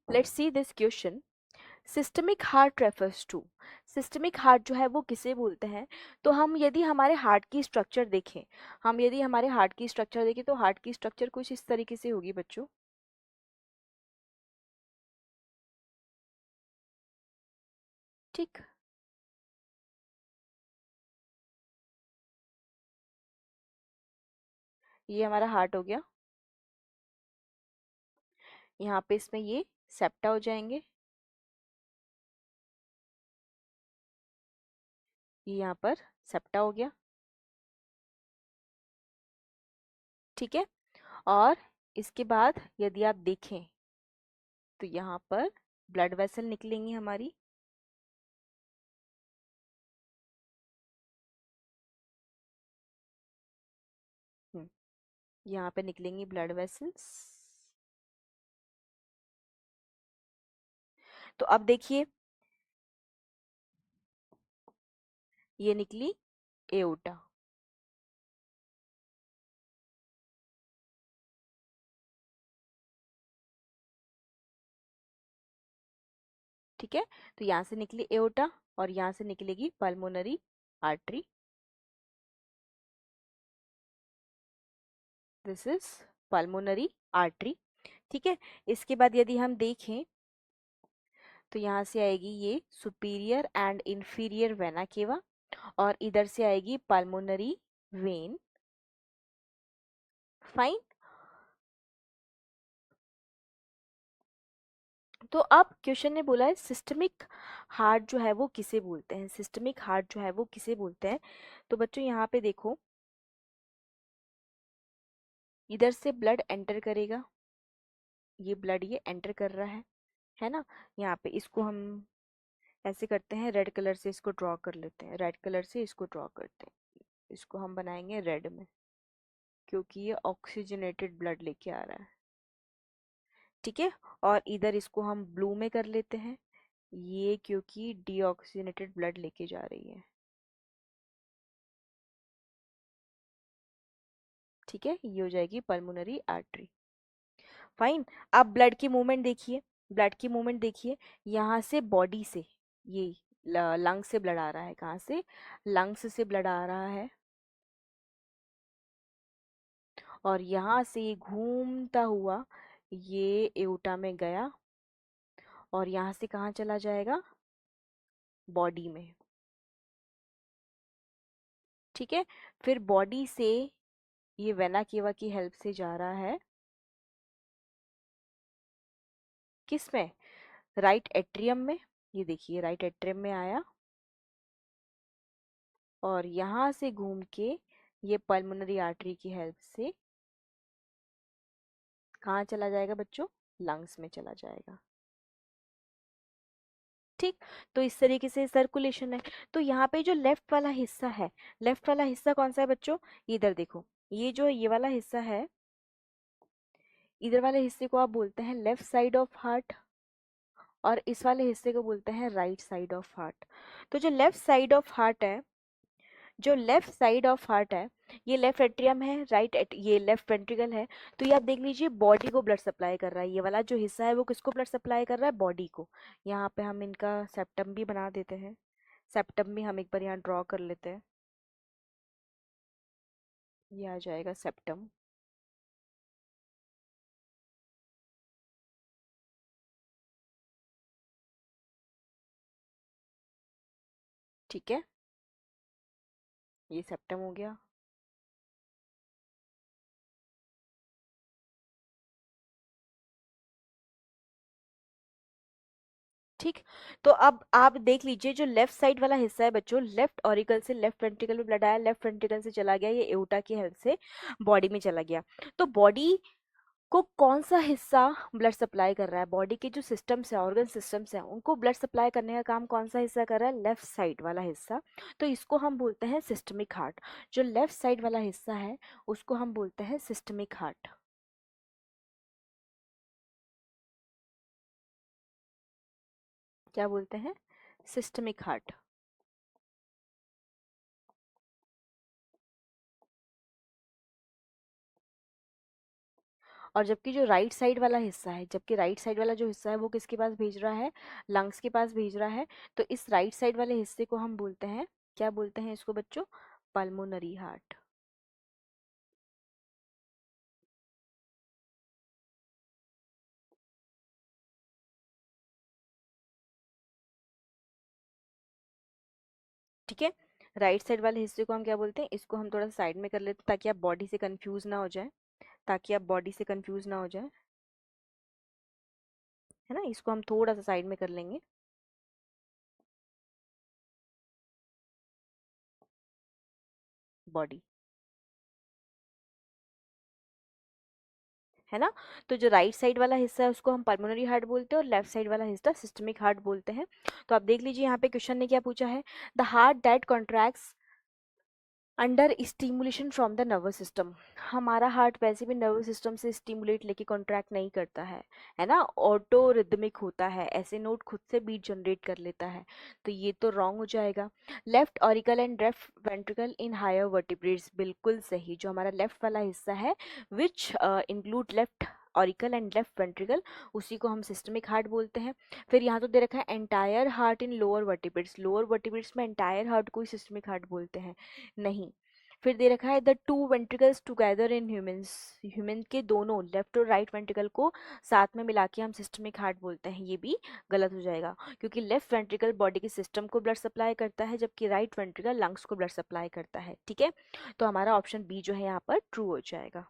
Let's see this question. Systemic heart refers to, systemic heart जो है वो किसे बोलते हैं? तो हम यदि हमारे हार्ट की स्ट्रक्चर देखें, हम यदि हमारे हार्ट की स्ट्रक्चर देखें तो हार्ट की स्ट्रक्चर कुछ इस तरीके से होगी बच्चों। ठीक, ये हमारा हार्ट हो गया। यहाँ पे इसमें ये सेप्टा हो जाएंगे, ये यहाँ पर सेप्टा हो गया। ठीक है, और इसके बाद यदि आप देखें तो यहाँ पर ब्लड वेसल निकलेंगी हमारी। हम्म, यहाँ पे निकलेंगी ब्लड वेसल्स। तो अब देखिए, ये निकली एओर्टा। ठीक है, तो यहाँ से निकली एओर्टा और यहाँ से निकलेगी pulmonary artery. This is pulmonary artery. ठीक है, इसके बाद यदि हम देखें तो यहाँ से आएगी ये superior and inferior vena cava, और इधर से आएगी पल्मोनरी वेन। फाइन। तो अब क्वेश्चन ने बोला है सिस्टमिक हार्ट जो है वो किसे बोलते हैं, सिस्टमिक हार्ट जो है वो किसे बोलते हैं? तो बच्चों यहाँ पे देखो, इधर से ब्लड एंटर करेगा, ये ब्लड ये एंटर कर रहा है ना। यहाँ पे इसको हम ऐसे करते हैं, रेड कलर से इसको ड्रॉ कर लेते हैं, रेड कलर से इसको ड्रॉ करते हैं, इसको हम बनाएंगे रेड में, क्योंकि ये ऑक्सीजनेटेड ब्लड लेके आ रहा है। ठीक है, और इधर इसको हम ब्लू में कर लेते हैं, ये क्योंकि डीऑक्सीजनेटेड ब्लड लेके जा रही है। ठीक है, ये हो जाएगी पल्मोनरी आर्टरी। फाइन। अब ब्लड की मूवमेंट देखिए, ब्लड की मूवमेंट देखिए, यहाँ से बॉडी से ये लंग्स से ब्लड आ रहा है, कहाँ से? लंग्स से ब्लड आ रहा है, और यहाँ से ये घूमता हुआ ये एओर्टा में गया, और यहाँ से कहाँ चला जाएगा? बॉडी में। ठीक है, फिर बॉडी से ये वेना केवा की हेल्प से जा रहा है किस में? राइट एट्रियम में। ये देखिए राइट एट्रियम में आया, और यहाँ से घूम के ये पल्मोनरी आर्टरी की हेल्प से कहाँ चला जाएगा बच्चों? लंग्स में चला जाएगा। ठीक, तो इस तरीके से सर्कुलेशन है। तो यहाँ पे जो लेफ्ट वाला हिस्सा है, लेफ्ट वाला हिस्सा कौन सा है बच्चों? इधर देखो, ये जो ये वाला हिस्सा है, इधर वाले हिस्से को आप बोलते हैं लेफ्ट साइड ऑफ हार्ट, और इस वाले हिस्से को बोलते हैं राइट साइड ऑफ हार्ट। तो जो लेफ्ट साइड ऑफ हार्ट है, जो लेफ्ट साइड ऑफ हार्ट है, ये लेफ्ट एट्रियम है, ये लेफ्ट वेंट्रिकल है। तो ये आप देख लीजिए बॉडी को ब्लड सप्लाई कर रहा है, ये वाला जो हिस्सा है वो किसको ब्लड सप्लाई कर रहा है? बॉडी को। यहाँ पे हम इनका सेप्टम भी बना देते हैं, सेप्टम भी हम एक बार यहाँ ड्रॉ कर लेते हैं, ये आ जाएगा सेप्टम। ठीक है, ये सेप्टम हो गया। ठीक, तो अब आप देख लीजिए जो लेफ्ट साइड वाला हिस्सा है बच्चों, लेफ्ट ऑरिकल से लेफ्ट वेंट्रिकल में ब्लड आया, लेफ्ट वेंट्रिकल से चला गया, ये एओर्टा की हेल्प से बॉडी में चला गया। तो बॉडी को कौन सा हिस्सा ब्लड सप्लाई कर रहा है? बॉडी के जो सिस्टम्स है, ऑर्गन सिस्टम्स है, उनको ब्लड सप्लाई करने का काम कौन सा हिस्सा कर रहा है? लेफ्ट साइड वाला हिस्सा। तो इसको हम बोलते हैं सिस्टमिक हार्ट। जो लेफ्ट साइड वाला हिस्सा है उसको हम बोलते हैं सिस्टमिक हार्ट। क्या बोलते हैं? Systemic heart. और जबकि जो राइट साइड वाला हिस्सा है, जबकि राइट साइड वाला जो हिस्सा है वो किसके पास भेज रहा है, लंग्स के पास भेज रहा है। तो इस राइट साइड वाले हिस्से को हम बोलते हैं, क्या बोलते हैं इसको बच्चों, पल्मोनरी हार्ट। ठीक है, राइट साइड वाले हिस्से को हम क्या बोलते हैं, इसको हम थोड़ा साइड में कर लेते हैं ताकि आप बॉडी से कंफ्यूज ना हो जाए, ताकि आप बॉडी से कंफ्यूज ना हो जाए, है ना। इसको हम थोड़ा सा साइड में कर लेंगे, बॉडी, है ना। तो जो राइट साइड वाला हिस्सा है उसको हम पल्मोनरी हार्ट बोलते हैं, और लेफ्ट साइड वाला हिस्सा सिस्टमिक हार्ट बोलते हैं। तो आप देख लीजिए यहाँ पे क्वेश्चन ने क्या पूछा है, the heart that contracts under stimulation from the nervous system. हमारा हार्ट वैसे भी नर्वस सिस्टम से स्टिमुलेट लेके कॉन्ट्रैक्ट नहीं करता है ना, ऑटो रिदमिक होता है, ऐसे नोट खुद से बीट जनरेट कर लेता है। तो ये तो रॉन्ग हो जाएगा। Left auricle and left ventricle in higher vertebrates, बिल्कुल सही। जो हमारा लेफ्ट वाला हिस्सा है which include left auricle and left ventricle, उसी को हम सिस्टमिक हार्ट बोलते हैं। फिर यहाँ तो दे रखा है entire heart in lower vertebrates, lower vertebrates में एंटायर हार्ट को ही सिस्टमिक हार्ट बोलते हैं, नहीं। फिर दे रखा है the two ventricles together in humans, human के दोनों लेफ्ट और राइट वेंट्रिकल को साथ में मिला के हम सिस्टमिक हार्ट बोलते हैं, ये भी गलत हो जाएगा, क्योंकि लेफ्ट वेंट्रिकल बॉडी के सिस्टम को ब्लड सप्लाई करता है, जबकि राइट वेंट्रिकल लंग्स को ब्लड सप्लाई करता है। ठीक है, तो हमारा ऑप्शन बी जो है यहाँ पर ट्रू हो जाएगा।